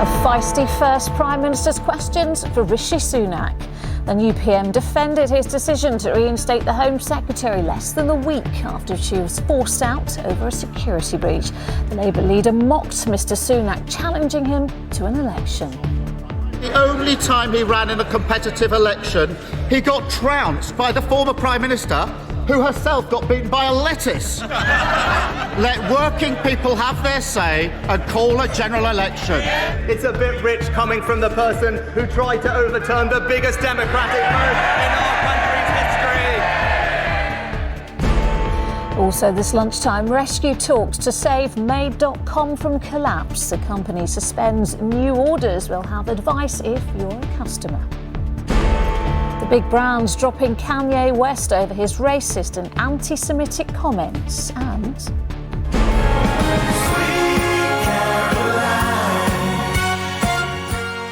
A feisty first Prime Minister's questions for Rishi Sunak. The new PM defended his decision to reinstate the Home Secretary less than a week after she was forced out over a security breach. The Labour leader mocked Mr Sunak, challenging him to an election. The only time he ran in a competitive election, he got trounced by the former Prime Minister, who herself got beaten by a lettuce. Let working people have their say and call a general election. It's a bit rich coming from the person who tried to overturn the biggest democratic vote in our country's history. Also this lunchtime, rescue talks to save Made.com from collapse. The company suspends new orders. We'll have advice if you're a customer. The Big Browns dropping Kanye West over his racist and anti-Semitic comments. And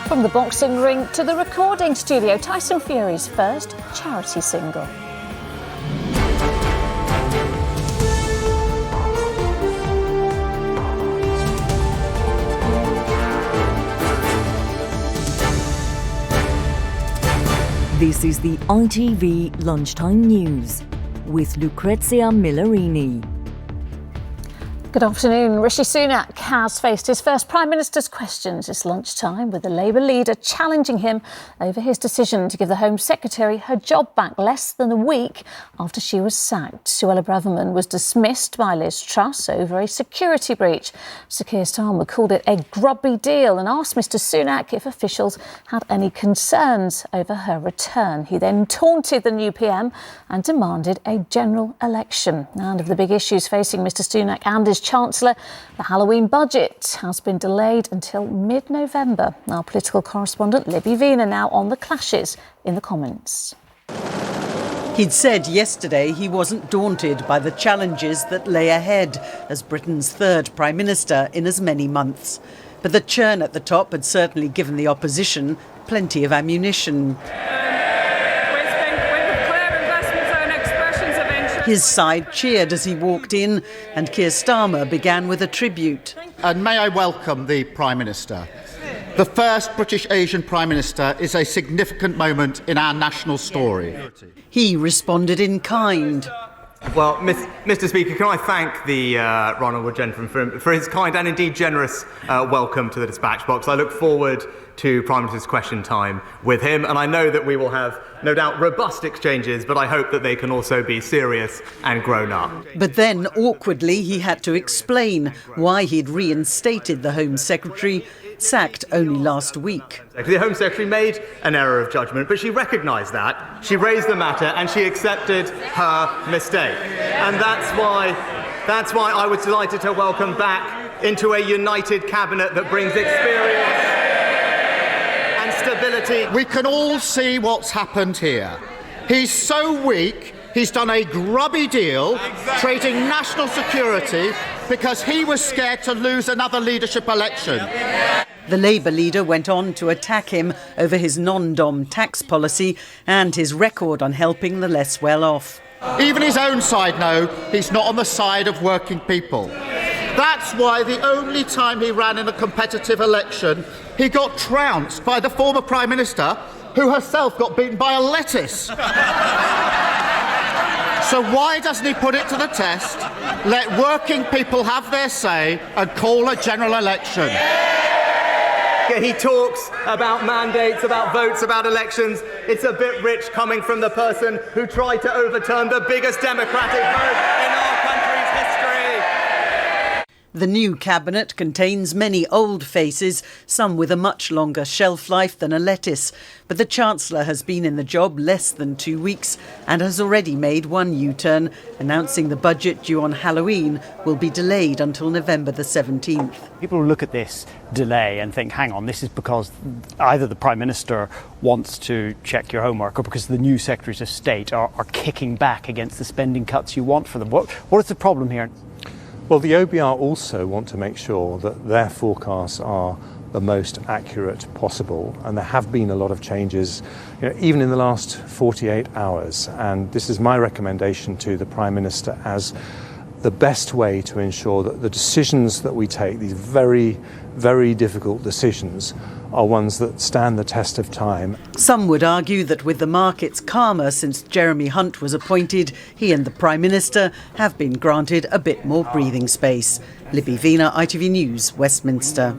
from the boxing ring to the recording studio, Tyson Fury's first charity single. This is the ITV Lunchtime News with Lucrezia Millarini. Good afternoon. Rishi Sunak has faced his first Prime Minister's questions this lunchtime, with the Labour leader challenging him over his decision to give the Home Secretary her job back less than a week after she was sacked. Suella Braverman was dismissed by Liz Truss over a security breach. Sir Keir Starmer called it a grubby deal and asked Mr Sunak if officials had any concerns over her return. He then taunted the new PM and demanded a general election. And of the big issues facing Mr Sunak and his Chancellor, the Halloween budget has been delayed until mid-November. Our political correspondent Libby Vina now on the clashes in the comments. He'd said yesterday he wasn't daunted by the challenges that lay ahead as Britain's third Prime Minister in as many months. But the churn at the top had certainly given the opposition plenty of ammunition. His side cheered as he walked in, and Keir Starmer began with a tribute. And may I welcome the Prime Minister. The first British Asian Prime Minister is a significant moment in our national story. He responded in kind. Well, Mr Speaker, can I thank the right honourable gentleman for his kind and indeed generous welcome to the dispatch box. I look forward to Prime Minister's question time with him, and I know that we will have, no doubt, robust exchanges, but I hope that they can also be serious and grown up. But then, awkwardly, he had to explain why he'd reinstated the Home Secretary, sacked only last week. The Home Secretary made an error of judgment, but she recognised that, she raised the matter, and she accepted her mistake. And that's why I was delighted to welcome back into a united cabinet that brings experience and stability. We can all see what's happened here. He's so weak, he's done a grubby deal, trading national security because he was scared to lose another leadership election. The Labour leader went on to attack him over his non-dom tax policy and his record on helping the less well-off. Even his own side know he's not on the side of working people. That's why the only time he ran in a competitive election, he got trounced by the former Prime Minister, who herself got beaten by a lettuce. So why doesn't he put it to the test, let working people have their say and call a general election? He talks about mandates, about votes, about elections. It's a bit rich coming from the person who tried to overturn the biggest democratic vote in our country's history. The new cabinet contains many old faces, some with a much longer shelf life than a lettuce. But the Chancellor has been in the job less than 2 weeks and has already made one U-turn, announcing the budget due on Halloween will be delayed until November the 17th. People look at this delay and think, hang on, this is because either the Prime Minister wants to check your homework or because the new Secretaries of State are kicking back against the spending cuts you want for them. What is the problem here? Well, the OBR also want to make sure that their forecasts are the most accurate possible, and there have been a lot of changes, even in the last 48 hours. And this is my recommendation to the Prime Minister as the best way to ensure that the decisions that we take, these very, very difficult decisions, are ones that stand the test of time. Some would argue that with the markets calmer since Jeremy Hunt was appointed, he and the Prime Minister have been granted a bit more breathing space. Libby Vina, ITV News, Westminster.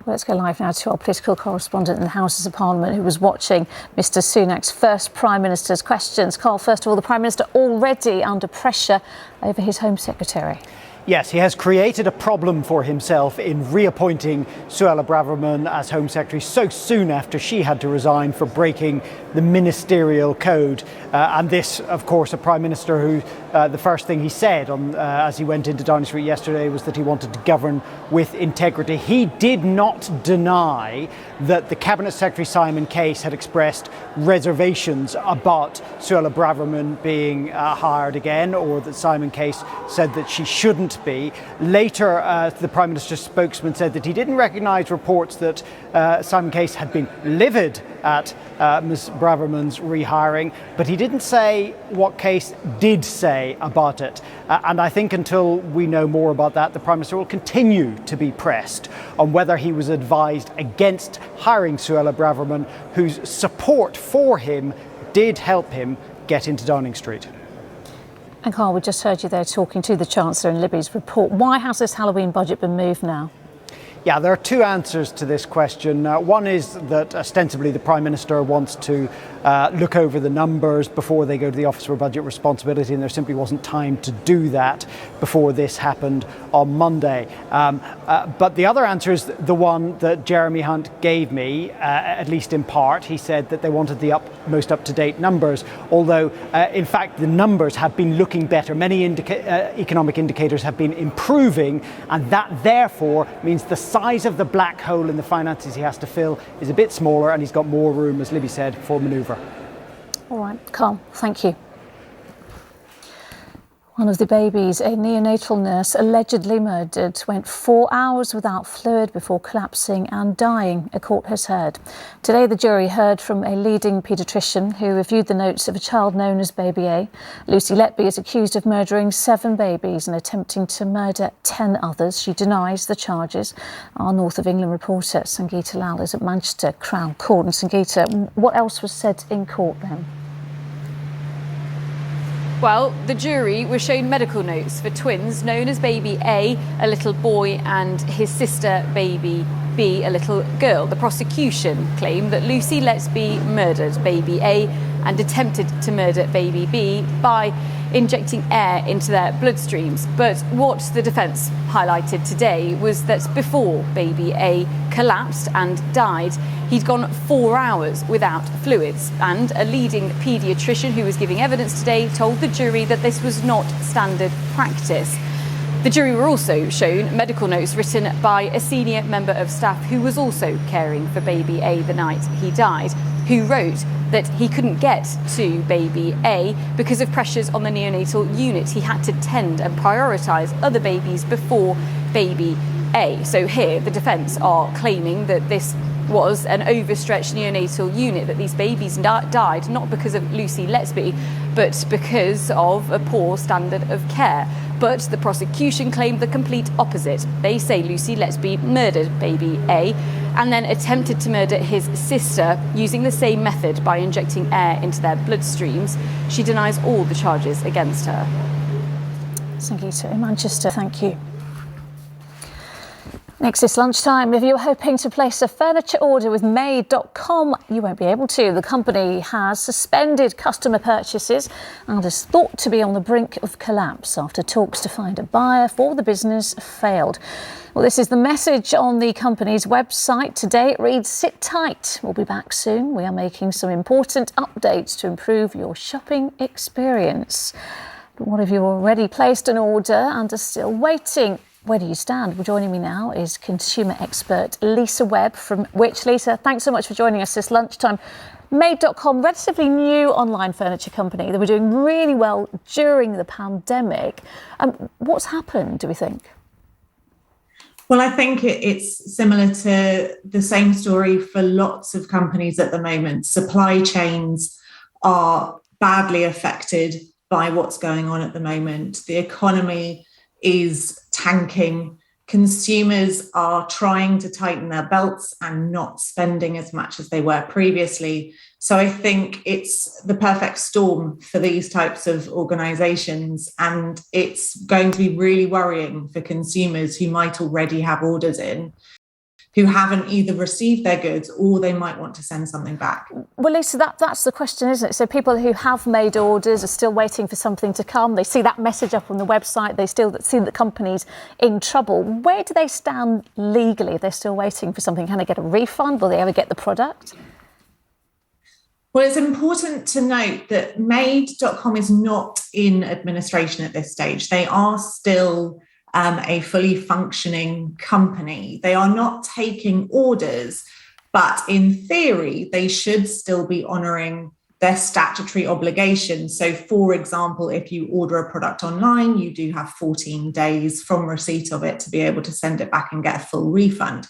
Let's go live now to our political correspondent in the Houses of Parliament who was watching Mr Sunak's first Prime Minister's questions. Carl, first of all, the Prime Minister already under pressure over his Home Secretary. Yes, he has created a problem for himself in reappointing Suella Braverman as Home Secretary so soon after she had to resign for breaking the ministerial code. And this, of course, a Prime Minister who the first thing he said as he went into Downing Street yesterday was that he wanted to govern with integrity. He did not deny that the Cabinet Secretary Simon Case had expressed reservations about Suella Braverman being hired again, or that Simon Case said that she shouldn't be. Later, the Prime Minister's spokesman said that he didn't recognise reports that Simon Case had been livid at Ms Braverman's rehiring, but he didn't say what Case did say about it. And I think until we know more about that, the Prime Minister will continue to be pressed on whether he was advised against hiring Suella Braverman, whose support for him did help him get into Downing Street. And Carl, we just heard you there talking to the Chancellor in Libby's report. Why has this Halloween budget been moved now? Yeah, there are two answers to this question. One is that ostensibly the Prime Minister wants to look over the numbers before they go to the Office for Budget Responsibility, and there simply wasn't time to do that before this happened on Monday. But the other answer is the one that Jeremy Hunt gave me, at least in part. He said that they wanted the most up-to-date numbers, although in fact the numbers have been looking better. Many economic indicators have been improving, and that therefore means the size of the black hole in the finances he has to fill is a bit smaller, and he's got more room, as Libby said, for manoeuvre. All right, Carl, thank you. One of the babies, a neonatal nurse allegedly murdered, went 4 hours without fluid before collapsing and dying, a court has heard. Today, the jury heard from a leading paediatrician who reviewed the notes of a child known as Baby A. Lucy Letby is accused of murdering 7 babies and attempting to murder 10 others. She denies the charges. Our North of England reporter, Sangeeta Lal, is at Manchester Crown Court. And Sangeeta, what else was said in court then? Well, the jury was shown medical notes for twins known as Baby A, a little boy, and his sister Baby B, a little girl. The prosecution claimed that Lucy Letby murdered Baby A and attempted to murder Baby B by injecting air into their bloodstreams. But what the defence highlighted today was that before Baby A collapsed and died, he'd gone 4 hours without fluids. And a leading paediatrician who was giving evidence today told the jury that this was not standard practice. The jury were also shown medical notes written by a senior member of staff who was also caring for Baby A the night he died, who wrote that he couldn't get to Baby A because of pressures on the neonatal unit. He had to tend and prioritise other babies before Baby A. So here, the defence are claiming that this was an overstretched neonatal unit, that these babies died not because of Lucy Letby, but because of a poor standard of care. But the prosecution claimed the complete opposite. They say Lucy Letby murdered Baby A and then attempted to murder his sister using the same method by injecting air into their bloodstreams. She denies all the charges against her. Sangeeta in Manchester, thank you. Next is lunchtime. If you're hoping to place a furniture order with Made.com, you won't be able to. The company has suspended customer purchases and is thought to be on the brink of collapse after talks to find a buyer for the business failed. Well, this is the message on the company's website today. It reads, "Sit tight. We'll be back soon. We are making some important updates to improve your shopping experience." But what if you've already placed an order and are still waiting? Where do you stand? Well, joining me now is consumer expert Lisa Webb from Which. Lisa, thanks so much for joining us this lunchtime. Made.com, relatively new online furniture company. They were doing really well during the pandemic. What's happened, do we think? Well, I think it's similar to the same story for lots of companies at the moment. Supply chains are badly affected by what's going on at the moment. The economy is tanking. Consumers are trying to tighten their belts and not spending as much as they were previously. So I think it's the perfect storm for these types of organisations, and it's going to be really worrying for consumers who might already have orders in, who haven't either received their goods or they might want to send something back. Well, Lisa, that's the question, isn't it? So people who have made orders are still waiting for something to come. They see that message up on the website. They still see the company's in trouble. Where do they stand legally if they're still waiting for something? Can they get a refund? Will they ever get the product? Well, it's important to note that Made.com is not in administration at this stage. They are still a fully functioning company. They are not taking orders, but in theory, they should still be honouring their statutory obligations. So, for example, if you order a product online, you do have 14 days from receipt of it to be able to send it back and get a full refund.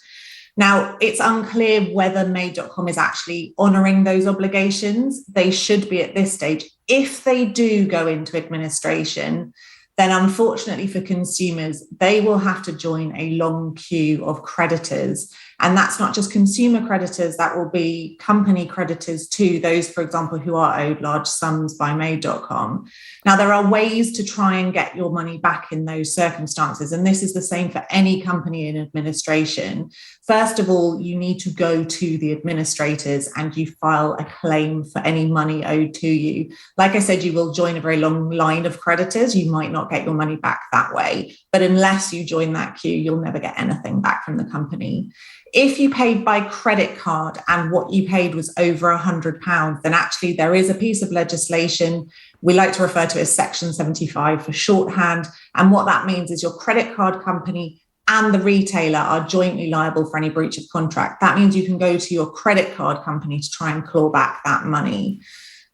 Now, it's unclear whether Made.com is actually honouring those obligations. They should be at this stage. If they do go into administration, then unfortunately for consumers, they will have to join a long queue of creditors. And that's not just consumer creditors, that will be company creditors too, those, for example, who are owed large sums by Made.com. Now, there are ways to try and get your money back in those circumstances, and this is the same for any company in administration. First of all, you need to go to the administrators and you file a claim for any money owed to you. Like I said, you will join a very long line of creditors. You might not get your money back that way, but unless you join that queue, you'll never get anything back from the company. If you paid by credit card and what you paid was over £100, then actually there is a piece of legislation we like to refer to as Section 75 for shorthand. And what that means is your credit card company and the retailer are jointly liable for any breach of contract. That means you can go to your credit card company to try and claw back that money.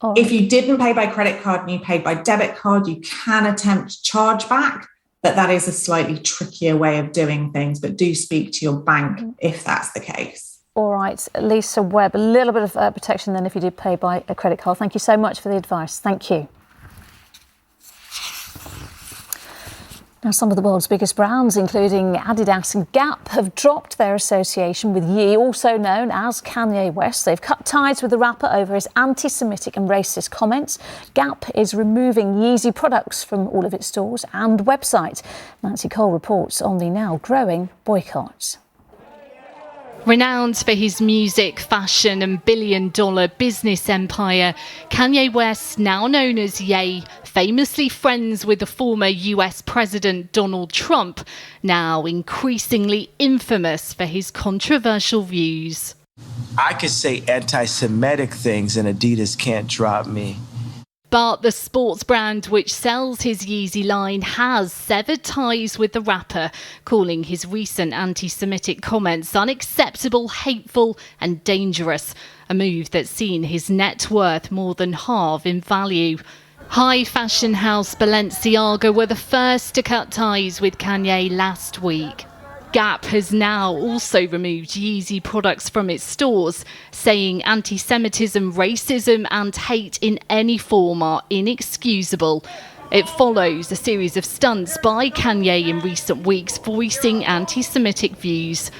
Oh. If you didn't pay by credit card and you paid by debit card, you can attempt chargeback, but that is a slightly trickier way of doing things. But do speak to your bank if that's the case. All right, Lisa Webb, a little bit of protection then if you did pay by a credit card. Thank you so much for the advice. Thank you. Now, some of the world's biggest brands, including Adidas and Gap, have dropped their association with Ye, also known as Kanye West. They've cut ties with the rapper over his anti-Semitic and racist comments. Gap is removing Yeezy products from all of its stores and websites. Nancy Cole reports on the now growing boycott. Renowned for his music, fashion and billion-dollar business empire, Kanye West, now known as Ye, famously friends with the former US President Donald Trump, now increasingly infamous for his controversial views. I could say anti-Semitic things and Adidas can't drop me. But the sports brand which sells his Yeezy line has severed ties with the rapper, calling his recent anti-Semitic comments unacceptable, hateful and dangerous, a move that's seen his net worth more than halve in value. High fashion house Balenciaga were the first to cut ties with Kanye last week. Gap has now also removed Yeezy products from its stores, saying anti-Semitism, racism and hate in any form are inexcusable. It follows a series of stunts by Kanye in recent weeks voicing anti-Semitic views.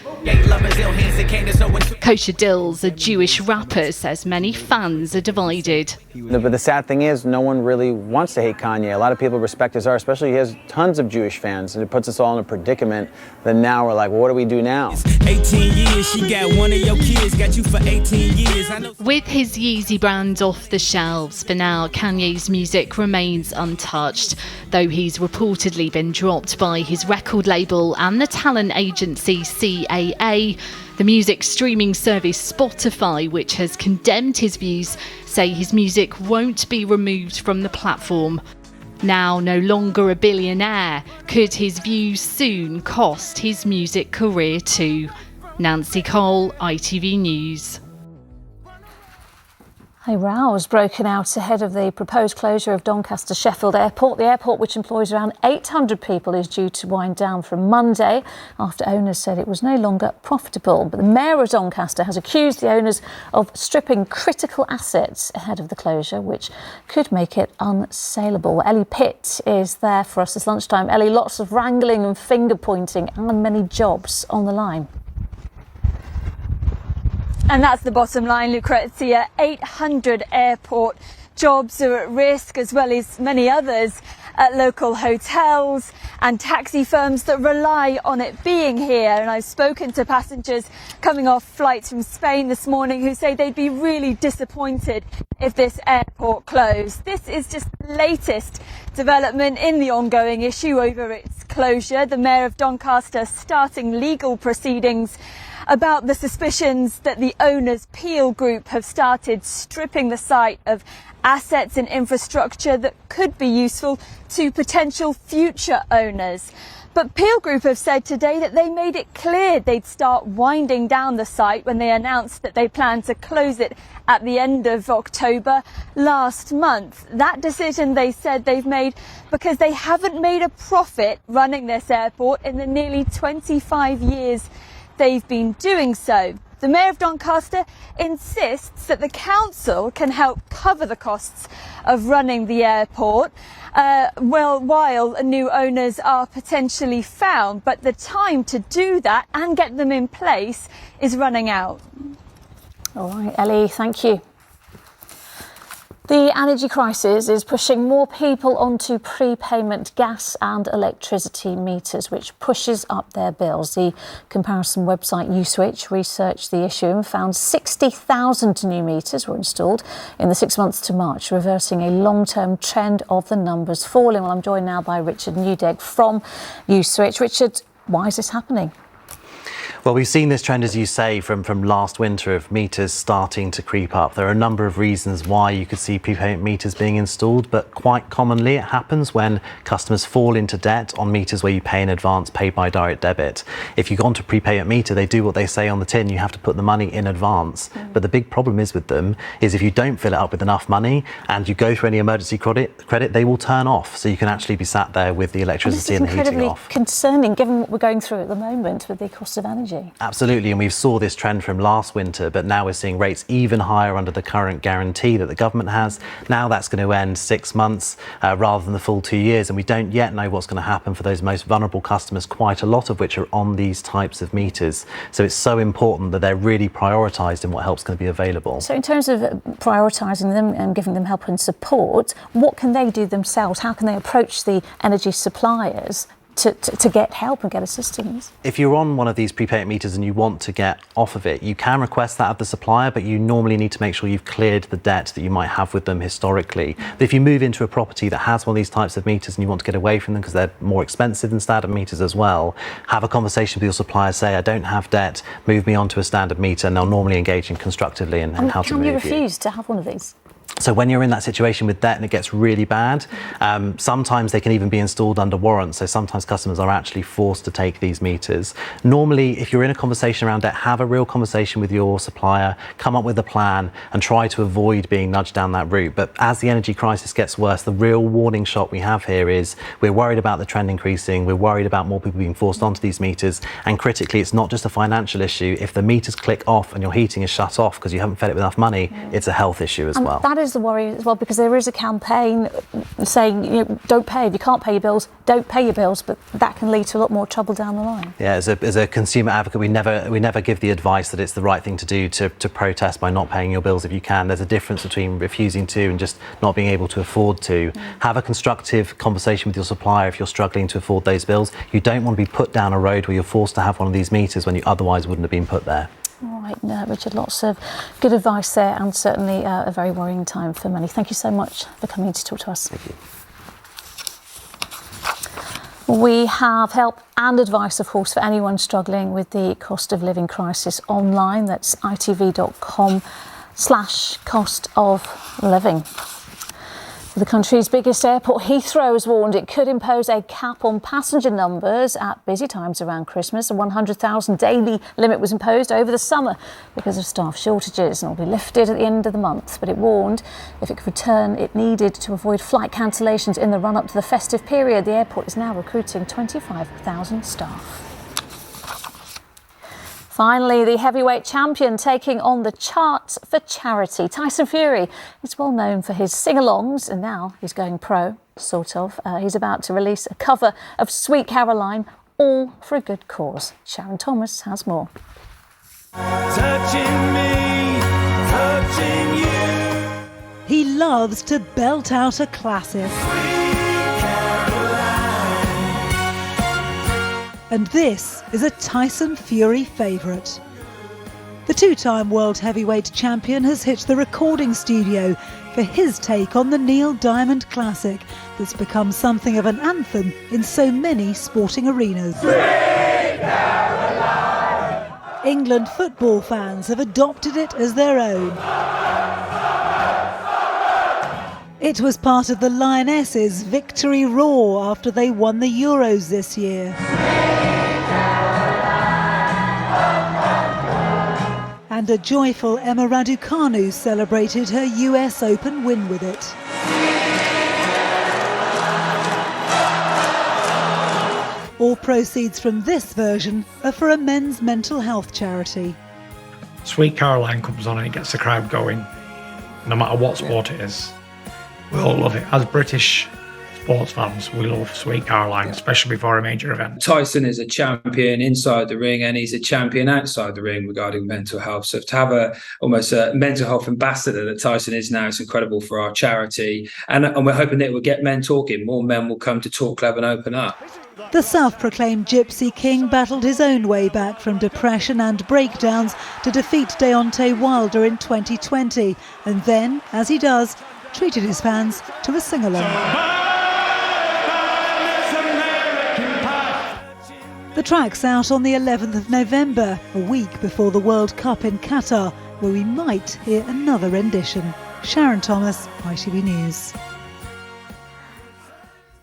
Kosher Dills, a Jewish rapper, says many fans are divided. But the sad thing is, no one really wants to hate Kanye. A lot of people respect his art, especially he has tons of Jewish fans, and it puts us all in a predicament that now we're like, well, what do we do now? 18 years, she got one of your kids, got you for 18 years. With his Yeezy brand off the shelves, for now, Kanye's music remains untouched, though he's reportedly been dropped by his record label and the talent agency CAA. The music streaming service Spotify, which has condemned his views, say his music won't be removed from the platform. Now no longer a billionaire, could his views soon cost his music career too? Nancy Cole, ITV News. A row has broken out ahead of the proposed closure of Doncaster Sheffield Airport. The airport, which employs around 800 people, is due to wind down from Monday after owners said it was no longer profitable. But the Mayor of Doncaster has accused the owners of stripping critical assets ahead of the closure, which could make it unsaleable. Ellie Pitt is there for us this lunchtime. Ellie, lots of wrangling and finger pointing and many jobs on the line. And that's the bottom line, Lucrezia. 800 airport jobs are at risk, as well as many others at local hotels and taxi firms that rely on it being here. And I've spoken to passengers coming off flights from Spain this morning who say they'd be really disappointed if this airport closed. This is just the latest development in the ongoing issue over its closure. The Mayor of Doncaster starting legal proceedings about the suspicions that the owners' Peel Group have started stripping the site of assets and infrastructure that could be useful to potential future owners. But Peel Group have said today that they made it clear they'd start winding down the site when they announced that they plan to close it at the end of October last month. That decision, they said, they've made because they haven't made a profit running this airport in the nearly 25 years they've been doing so. The Mayor of Doncaster insists that the council can help cover the costs of running the airport while new owners are potentially found. But the time to do that and get them in place is running out. All right, Ellie, thank you. The energy crisis is pushing more people onto prepayment gas and electricity meters, which pushes up their bills. The comparison website Uswitch researched the issue and found 60,000 new meters were installed in the 6 months to March, reversing a long-term trend of the numbers falling. Well, I'm joined now by Richard Newdegg from Uswitch. Richard, why is this happening? Well, we've seen this trend, as you say, from last winter of meters starting to creep up. There are a number of reasons why you could see prepayment meters being installed, but quite commonly it happens when customers fall into debt on meters where you pay in advance, paid by direct debit. If you go onto a prepayment meter, they do what they say on the tin. You have to put the money in advance. But the big problem is with them is if you don't fill it up with enough money and you go through any emergency credit, they will turn off. So you can actually be sat there with the electricity and the heating off. This is incredibly concerning, given what we're going through at the moment with the cost of energy. Absolutely, and we saw this trend from last winter, but now we're seeing rates even higher under the current guarantee that the government has. Now that's going to end 6 months rather than the full 2 years, and we don't yet know what's going to happen for those most vulnerable customers, quite a lot of which are on these types of meters. So it's so important that they're really prioritised in what help's going to be available. So in terms of prioritising them and giving them help and support, what can they do themselves? How can they approach the energy suppliers to get help and get assistance? If you're on one of these prepayment meters and you want to get off of it, you can request that of the supplier, but you normally need to make sure you've cleared the debt that you might have with them historically. But if you move into a property that has one of these types of meters and you want to get away from them because they're more expensive than standard meters as well, have a conversation with your supplier, say, I don't have debt, move me onto a standard meter, and they'll normally engage in constructively in how to move you. Can you refuse to have one of these? So when you're in that situation with debt and it gets really bad, sometimes they can even be installed under warrant. So sometimes customers are actually forced to take these meters. Normally, if you're in a conversation around debt, have a real conversation with your supplier, come up with a plan and try to avoid being nudged down that route. But as the energy crisis gets worse, the real warning shot we have here is we're worried about the trend increasing. We're worried about more people being forced onto these meters. And critically, it's not just a financial issue. If the meters click off and your heating is shut off because you haven't fed it with enough money, it's a health issue as well. That is the worry as well, because there is a campaign saying, don't pay. If you can't pay your bills, don't pay your bills, but that can lead to a lot more trouble down the line. Yeah, as a consumer advocate, we never give the advice that it's the right thing to do to protest by not paying your bills if you can. There's a difference between refusing to and just not being able to afford to. Have a constructive conversation with your supplier if you're struggling to afford those bills. You don't want to be put down a road where you're forced to have one of these meters when you otherwise wouldn't have been put there. All right, Richard, lots of good advice there, and certainly a very worrying time for many. Thank you so much for coming to talk to us. Thank you. We have help and advice, of course, for anyone struggling with the cost of living crisis online. That's itv.com/cost of living. The country's biggest airport, Heathrow, has warned it could impose a cap on passenger numbers at busy times around Christmas. A 100,000 daily limit was imposed over the summer because of staff shortages and will be lifted at the end of the month. But it warned if it could return, it needed to avoid flight cancellations in the run-up to the festive period. The airport is now recruiting 25,000 staff. Finally, the heavyweight champion taking on the charts for charity. Tyson Fury is well known for his sing-alongs and now he's going pro, sort of. He's about to release a cover of Sweet Caroline, all for a good cause. Sharon Thomas has more. Touching me, touching you. He loves to belt out a classic. And this is a Tyson Fury favourite. The two-time world heavyweight champion has hit the recording studio for his take on the Neil Diamond classic that's become something of an anthem in so many sporting arenas. England football fans have adopted it as their own. It was part of the Lionesses' victory roar after they won the Euros this year. And a joyful Emma Raducanu celebrated her US Open win with it. All proceeds from this version are for a men's mental health charity. Sweet Caroline comes on and it gets the crowd going, no matter what sport it is. We all love it. As British sports fans, we love Sweet Caroline, especially before a major event. Tyson is a champion inside the ring and he's a champion outside the ring regarding mental health. So to have almost a mental health ambassador that Tyson is now, it's incredible for our charity. And we're hoping that it will get men talking. More men will come to Talk Club and open up. The self-proclaimed Gypsy King battled his own way back from depression and breakdowns to defeat Deontay Wilder in 2020. And then, as he does, treated his fans to a sing-along. The track's out on the 11th of November, a week before the World Cup in Qatar, where we might hear another rendition. Sharon Thomas, ITV News.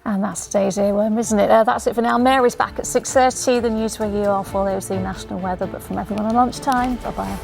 And that's today's earworm, isn't it? That's it for now. Mary's back at 6:30. The news where you are follows the national weather, but from everyone on Lunchtime, bye-bye.